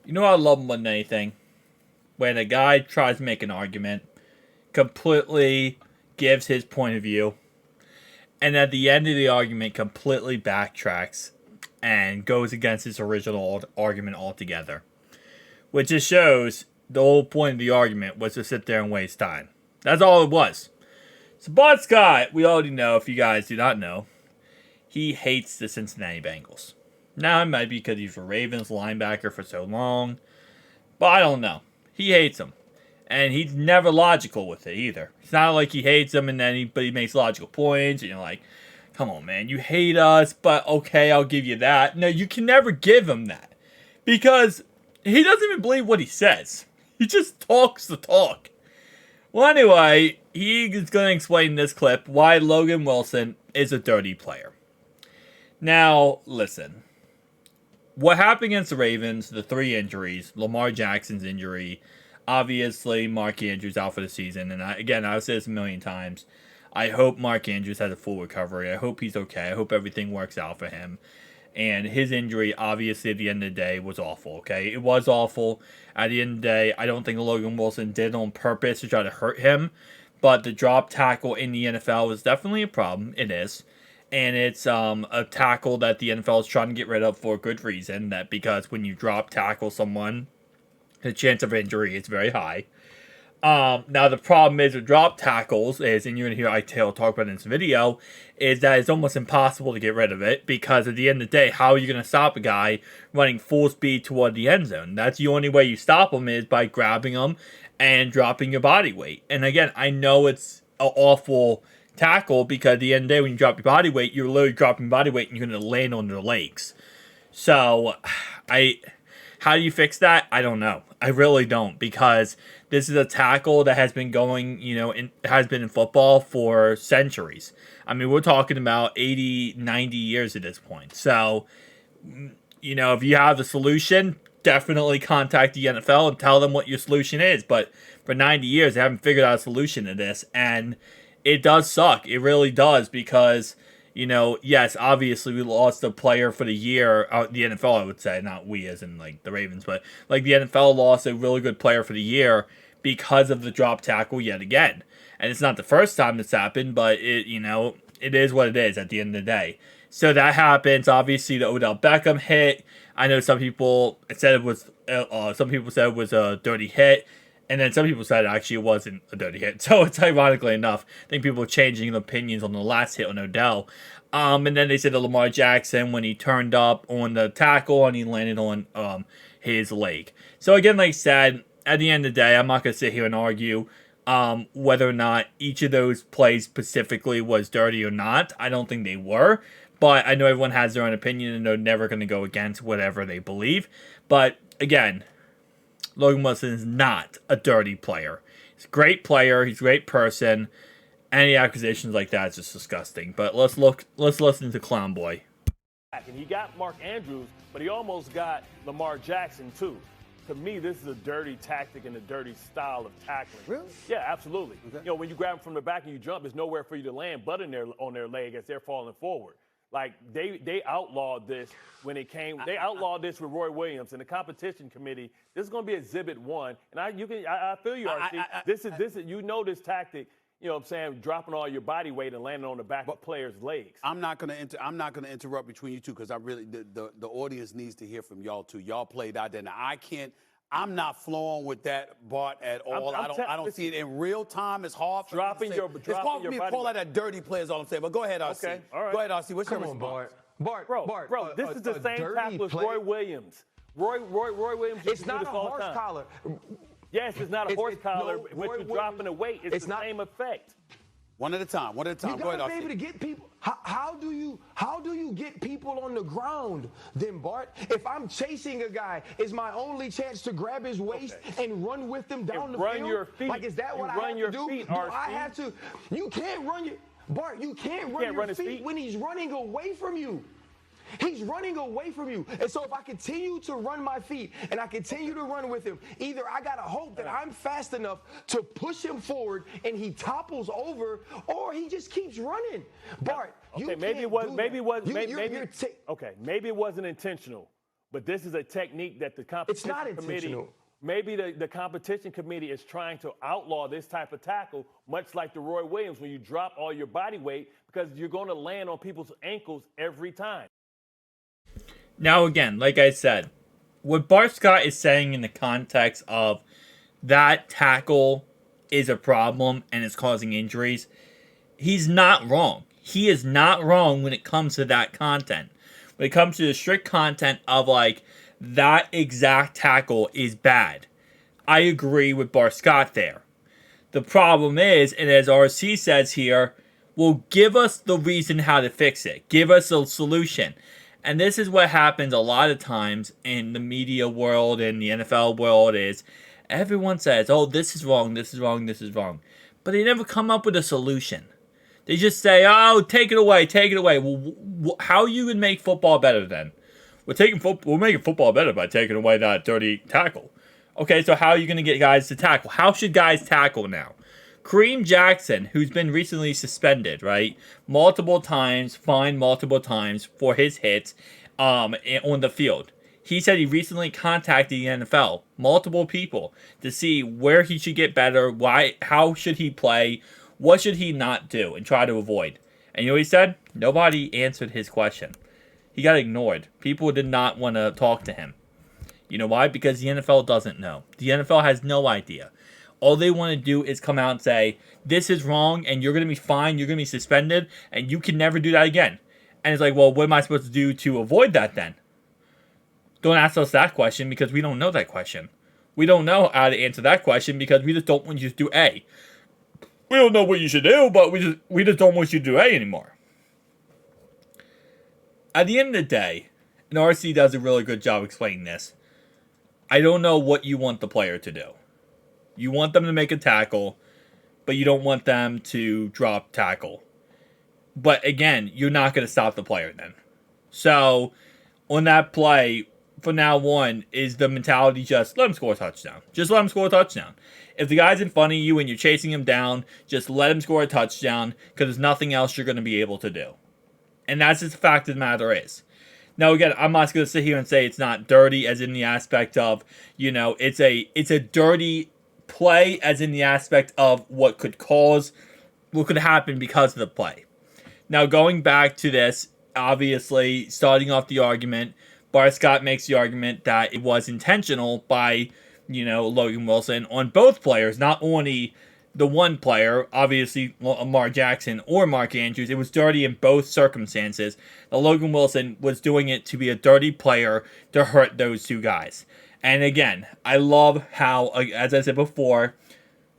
You know what I love more than anything? When a guy tries to make an argument, completely gives his point of view, and at the end of the argument completely backtracks and goes against his original argument altogether. Which just shows the whole point of the argument was to sit there and waste time. That's all it was. So Bart Scott, we already know, if you guys do not know, he hates the Cincinnati Bengals. Now, it might be because he's a Ravens linebacker for so long, but I don't know. He hates them. And he's never logical with it either. It's not like he hates them and then he makes logical points and you're like, come on, man, you hate us, but okay, I'll give you that. No, you can never give him that. Because he doesn't even believe what he says. He just talks the talk. Well, anyway, he is going to explain in this clip why Logan Wilson is a dirty player. Now, listen. What happened against the Ravens, the 3 injuries, Lamar Jackson's injury, obviously Mark Andrews out for the season, and I've said this a million times, I hope Mark Andrews has a full recovery. I hope he's okay. I hope everything works out for him. And his injury, obviously, at the end of the day, was awful, okay? It was awful. At the end of the day, I don't think Logan Wilson did it on purpose to try to hurt him, but the drop tackle in the NFL is definitely a problem. It is. And it's a tackle that the NFL is trying to get rid of for a good reason. That because when you drop tackle someone, the chance of injury is very high. Now the problem is with drop tackles is, and you're going to hear Itel talk about it in this video, is that it's almost impossible to get rid of it because at the end of the day, how are you going to stop a guy running full speed toward the end zone? That's the only way you stop him is by grabbing him and dropping your body weight. And again, I know it's an awful tackle because at the end of the day, when you drop your body weight, you're literally dropping body weight and you're going to land on their legs. So, how do you fix that? I don't know. I really don't, because this is a tackle that has been going, has been in football for centuries. I mean, we're talking about 80, 90 years at this point. So, if you have the solution, definitely contact the NFL and tell them what your solution is. But for 90 years, they haven't figured out a solution to this. And it does suck. It really does, because yes, obviously we lost a player for the year, the NFL, I would say, not we as in like the Ravens, but like the NFL lost a really good player for the year because of the drop tackle yet again. And it's not the first time this happened, but it is what it is at the end of the day. So that happens. Obviously, the Odell Beckham hit. I know some people said it was a dirty hit. And then some people said actually it wasn't a dirty hit. So it's ironically enough, I think people are changing opinions on the last hit on Odell. And then they said to Lamar Jackson when he turned up on the tackle and he landed on his leg. So again, like I said, at the end of the day, I'm not going to sit here and argue whether or not each of those plays specifically was dirty or not. I don't think they were. But I know everyone has their own opinion and they're never going to go against whatever they believe. But again, Logan Wilson is not a dirty player. He's a great player. He's a great person. Any accusations like that is just disgusting. But let's listen to Clown Boy. And he got Mark Andrews, but he almost got Lamar Jackson too. To me, this is a dirty tactic and a dirty style of tackling. Really? Yeah, absolutely. Okay. When you grab them from the back and you jump, there's nowhere for you to land but on their leg as they're falling forward. Like, they outlawed this when it came. They outlawed this with Roy Williams and the competition committee. This is going to be Exhibit 1. And I feel you, RC. This is this tactic, dropping all your body weight and landing on the back of players' legs. I'm not going to interrupt between you two because I really the audience needs to hear from y'all too. Y'all played out there. Now I'm not flowing with that, Bart, at all. I don't see it in real time. It's hard for dropping me your it's hard for me to call that a dirty play is all I'm saying. But go ahead, RC. Okay, all right. Go ahead, RC. What's your Come on, response? Bart. Bro, this is the same tackle as Roy Williams. Roy Williams used It's to do not a this all the horse time. collar. Yes, it's not a horse collar, no, but Roy you're dropping the weight. It's the not, same effect. One at a time. You Go ahead, gotta be RC. able to get people. How do you get people on the ground then, Bart? If I'm chasing a guy, is my only chance to grab his waist and run with him down the run field? your feet. Like, is that what You I run have your to do? feet, Do RC. I have to? You can't run your Bart. You can't run your his feet feet. when he's running away from you. He's running away from you. And so if I continue to run my feet and I continue to run with him, either I got to hope that I'm fast enough to push him forward and he topples over, or he just keeps running. Bart, Okay, you maybe can't it was do maybe that. it was You- maybe you're maybe ta- okay, maybe it wasn't intentional. But this is a technique that the competition committee, maybe the competition committee is trying to outlaw this type of tackle, much like the Roy Williams, when you drop all your body weight because you're going to land on people's ankles every time. Now, again, like I said, what Bart Scott is saying in the context of that tackle is a problem and it's causing injuries, he's not wrong. He is not wrong when it comes to that content. When it comes to the strict content of, like, that exact tackle is bad. I agree with Bart Scott there. The problem is, and as RC says here, well, give us the reason how to fix it. Give us a solution. And this is what happens a lot of times in the media world and the NFL world is everyone says, oh, this is wrong, this is wrong, this is wrong. But they never come up with a solution. They just say, oh, take it away, take it away. Well, how you would make football better then? We're making football better by taking away that dirty tackle. Okay, so how are you going to get guys to tackle? How should guys tackle now? Kareem Jackson, who's been recently suspended, right? Multiple times, fined multiple times for his hits on the field. He said he recently contacted the NFL, multiple people, to see where he should get better, how should he play, what should he not do, and try to avoid. And you know what he said? Nobody answered his question. He got ignored. People did not want to talk to him. You know why? Because the NFL doesn't know. The NFL has no idea. All they want to do is come out and say, this is wrong, and you're going to be fined, you're going to be suspended, and you can never do that again. And it's like, well, what am I supposed to do to avoid that then? Don't ask us that question because we don't know that question. We don't know how to answer that question because we just don't want you to do A. We don't know what you should do, but we just don't want you to do A anymore. At the end of the day, and RC does a really good job explaining this, I don't know what you want the player to do. You want them to make a tackle, but you don't want them to drop tackle. But again, you're not going to stop the player then. So, on that play, from now on, is the mentality just let him score a touchdown. Just let him score a touchdown. If the guy's in front of you and you're chasing him down, just let him score a touchdown because there's nothing else you're going to be able to do. And that's just the fact of the matter is. Now, again, I'm not going to sit here and say it's not dirty as in the aspect of, it's a dirty play as in the aspect of what could happen because of the play. Now, going back to this, obviously, starting off the argument, Bart Scott makes the argument that it was intentional by, Logan Wilson on both players, not only the one player, obviously Lamar Jackson or Mark Andrews. It was dirty in both circumstances. Now, Logan Wilson was doing it to be a dirty player to hurt those two guys. And again, I love how, as I said before,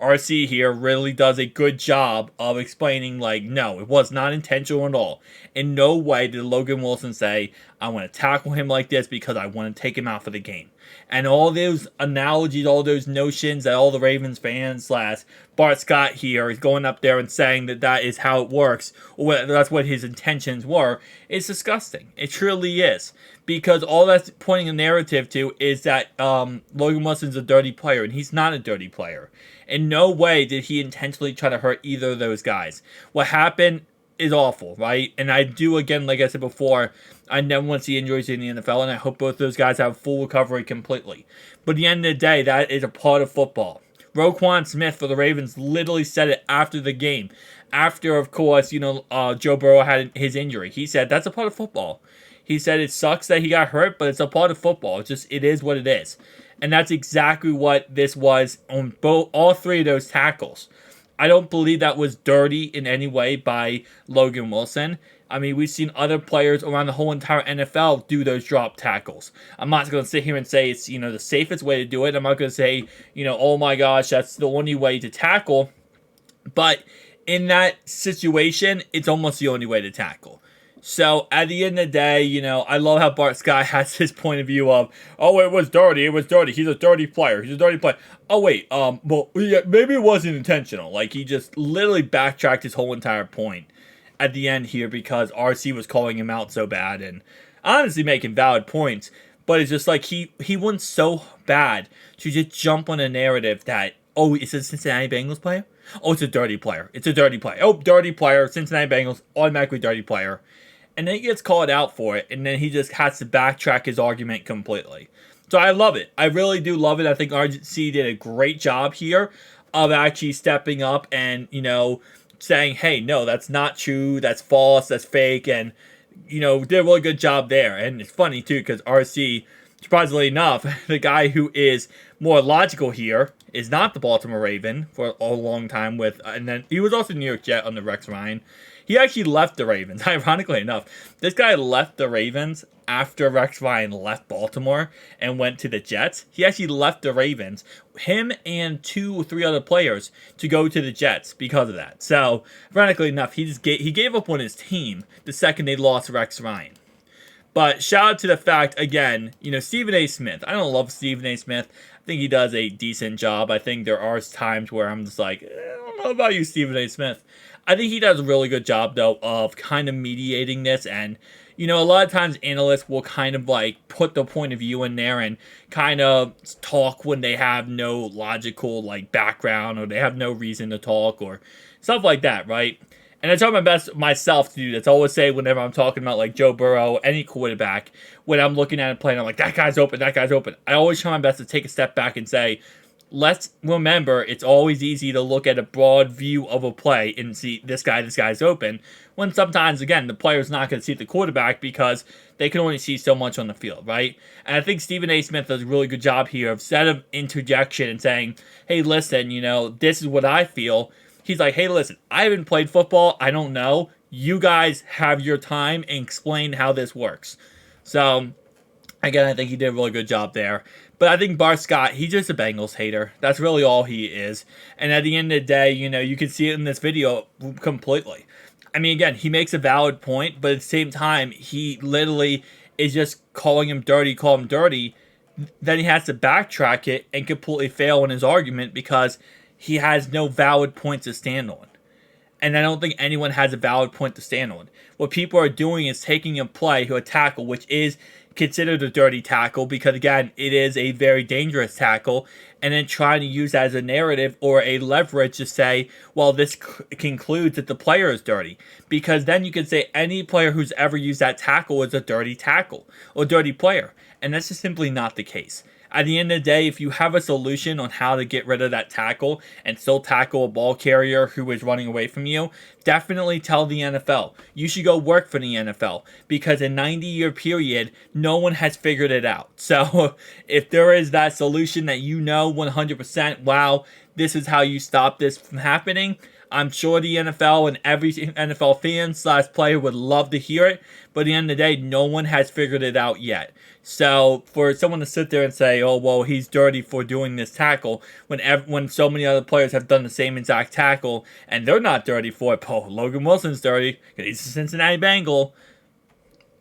RC here really does a good job of explaining, no, it was not intentional at all. In no way did Logan Wilson say, I want to tackle him like this because I want to take him out for the game. And all those analogies, all those notions that all the Ravens fans / Bart Scott here is going up there and saying that is how it works, or that's what his intentions were, is disgusting. It truly is. Because all that's pointing a narrative to is that Logan Wilson's a dirty player, and he's not a dirty player. In no way did he intentionally try to hurt either of those guys. What happened is awful, right? And I do, again, like I said before, I never want to see injuries in the NFL, and I hope both those guys have full recovery completely. But at the end of the day, that is a part of football. Roquan Smith for the Ravens literally said it after the game. After, of course, Joe Burrow had his injury. He said, that's a part of football. He said it sucks that he got hurt, but it's a part of football. It is what it is. And that's exactly what this was on all three of those tackles. I don't believe that was dirty in any way by Logan Wilson. I mean, we've seen other players around the whole entire NFL do those drop tackles. I'm not going to sit here and say it's, the safest way to do it. I'm not going to say, oh my gosh, that's the only way to tackle. But in that situation, it's almost the only way to tackle. So, at the end of the day, I love how Bart Scott has his point of view of, oh, it was dirty, he's a dirty player, Oh, wait, well, yeah, maybe it wasn't intentional. He just literally backtracked his whole entire point at the end here because RC was calling him out so bad and honestly making valid points. But it's just he went so bad to just jump on a narrative that, oh, it's a Cincinnati Bengals player? Oh, it's a dirty player. Oh, dirty player. Cincinnati Bengals, automatically dirty player. and then he gets called out for it, and then he just has to backtrack his argument completely. So I love it. I really do love it. I think RC did a great job here of actually stepping up and, saying, hey, no, that's not true, that's false, that's fake, and, did a really good job there. And it's funny, too, because RC, surprisingly enough, the guy who is more logical here is not the Baltimore Raven for a long time and then he was also New York Jet under Rex Ryan. He actually left the Ravens, ironically enough. This guy left the Ravens after Rex Ryan left Baltimore and went to the Jets. He actually left the Ravens, him and 2 or 3 other players, to go to the Jets because of that. So, ironically enough, he gave up on his team the second they lost Rex Ryan. But shout out to the fact, again, Stephen A. Smith. I don't love Stephen A. Smith. I think he does a decent job. I think there are times where I'm just like, I don't know about you, Stephen A. Smith. I think he does a really good job, though, of kind of mediating this. And, a lot of times analysts will kind of like put the point of view in there and kind of talk when they have no logical like background or they have no reason to talk or stuff like that, right? And I try my best myself to do this. I always say whenever I'm talking about like Joe Burrow, any quarterback, when I'm looking at a play and I'm like, that guy's open, that guy's open. I always try my best to take a step back and say, let's remember it's always easy to look at a broad view of a play and see this guy's open. When sometimes, again, the player's not going to see the quarterback because they can only see so much on the field, right? And I think Stephen A. Smith does a really good job here of instead of interjection and saying, hey, listen, this is what I feel. He's like, hey, listen, I haven't played football. I don't know. You guys have your time and explain how this works. So, again, I think he did a really good job there. But I think Bart Scott, he's just a Bengals hater. That's really all he is. And at the end of the day, you can see it in this video completely. I mean, again, he makes a valid point, but at the same time, he literally is just calling him dirty. Then he has to backtrack it and completely fail in his argument because he has no valid point to stand on. And I don't think anyone has a valid point to stand on. What people are doing is taking a play to a tackle, which is considered a dirty tackle because, again, it is a very dangerous tackle, and then trying to use that as a narrative or a leverage to say, well, this concludes that the player is dirty. Because then you can say any player who's ever used that tackle is a dirty tackle or dirty player. And that's just simply not the case. At the end of the day, if you have a solution on how to get rid of that tackle and still tackle a ball carrier who is running away from you, definitely tell the NFL. You should go work for the NFL because in a 90-year period, no one has figured it out. So if there is that solution that 100%, wow, this is how you stop this from happening, I'm sure the NFL and every NFL fan / player would love to hear it, but at the end of the day, no one has figured it out yet. So for someone to sit there and say, oh, well, he's dirty for doing this tackle, when so many other players have done the same exact tackle, and they're not dirty for it, Logan Wilson's dirty, because he's a Cincinnati Bengal,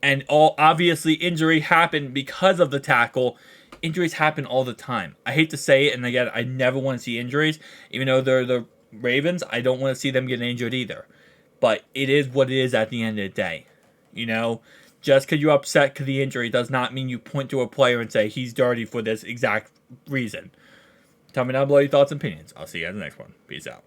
and obviously injury happened because of the tackle. Injuries happen all the time. I hate to say it, and again, I never want to see injuries, even though they're the Ravens, I don't want to see them get injured either. But it is what it is at the end of the day. Just because you're upset because the injury does not mean you point to a player and say he's dirty for this exact reason. Tell me down below your thoughts and opinions. I'll see you guys in the next one. Peace out.